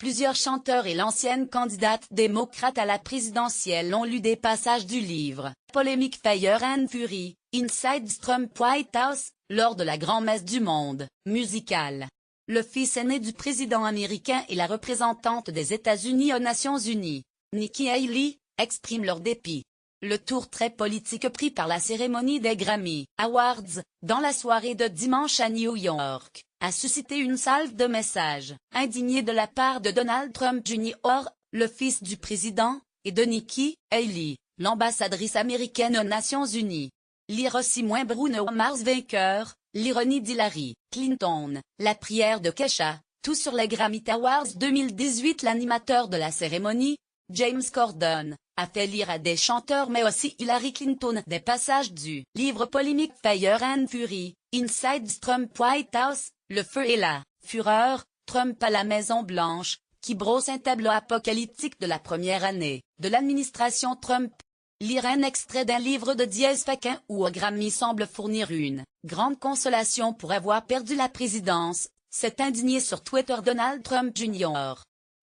Plusieurs chanteurs et l'ancienne candidate démocrate à la présidentielle ont lu des passages du livre « Polémique Fire and Fury, Inside Trump White House » lors de la grand-messe du monde musical. Le fils aîné du président américain et la représentante des États-Unis aux Nations Unies, Nikki Haley, exprime leur dépit. Le tour très politique pris par la cérémonie des Grammy Awards, dans la soirée de dimanche à New York, a suscité une salve de messages indignés de la part de Donald Trump Jr., le fils du président, et de Nikki Haley, l'ambassadrice américaine aux Nations Unies. Lire aussi moins Bruno Mars vainqueur, l'ironie d'Hillary Clinton, la prière de Kesha, tout sur les Grammy Awards 2018. L'animateur de la cérémonie, James Corden, a fait lire à des chanteurs mais aussi Hillary Clinton des passages du livre polémique Fire and Fury, Inside Trump White House, le feu et la fureur, Trump à la Maison-Blanche, qui brosse un tableau apocalyptique de la première année de l'administration Trump. Lire un extrait d'un livre de Diez Faquin où Grammy semble fournir une grande consolation pour avoir perdu la présidence, s'est indigné sur Twitter Donald Trump Jr.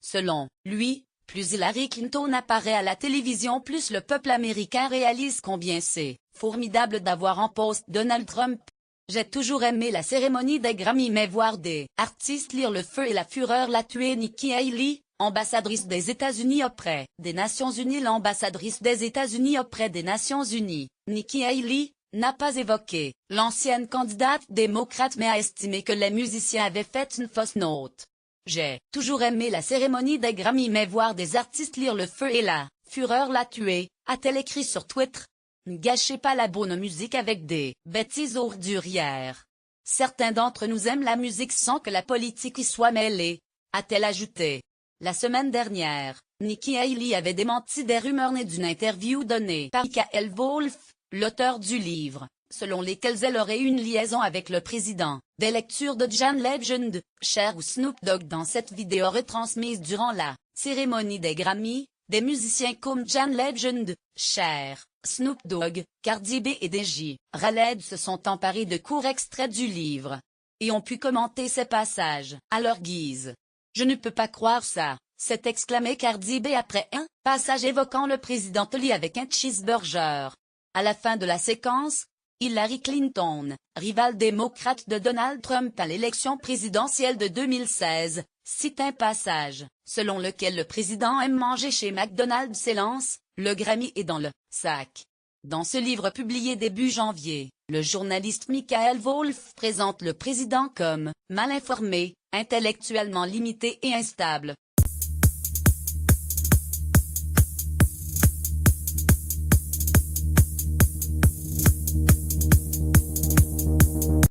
Selon lui, plus Hillary Clinton apparaît à la télévision, plus le peuple américain réalise combien c'est formidable d'avoir en poste Donald Trump. J'ai toujours aimé la cérémonie des Grammy, mais voir des artistes lire le feu et la fureur l'a tué. Nikki Haley, ambassadrice des États-Unis auprès des Nations Unies. L'ambassadrice des États-Unis auprès des Nations Unies, Nikki Haley, n'a pas évoqué l'ancienne candidate démocrate mais a estimé que les musiciens avaient fait une fausse note. J'ai toujours aimé la cérémonie des Grammy, mais voir des artistes lire le feu et la fureur l'a tué, a-t-elle écrit sur Twitter. Ne gâchez pas la bonne musique avec des bêtises ordurières. Certains d'entre nous aiment la musique sans que la politique y soit mêlée, a-t-elle ajouté. La semaine dernière, Nikki Haley avait démenti des rumeurs nées d'une interview donnée par Michael Wolff, l'auteur du livre, selon lesquelles elle aurait eu une liaison avec le président. Des lectures de John Legend, Cher ou Snoop Dogg. Dans cette vidéo retransmise durant la cérémonie des Grammy, des musiciens comme John Legend, Cher, Snoop Dogg, Cardi B et DJ Khaled se sont emparés de courts extraits du livre et ont pu commenter ces passages à leur guise. Je ne peux pas croire ça, s'est exclamé Cardi B après un passage évoquant le président lit avec un cheeseburger. À la fin de la séquence, Hillary Clinton, rivale démocrate de Donald Trump à l'élection présidentielle de 2016, cite un passage, selon lequel le président aime manger chez McDonald's s'élance, le Grammy est dans le sac. Dans ce livre publié début janvier, le journaliste Michael Wolff présente le président comme mal informé, intellectuellement limité et instable.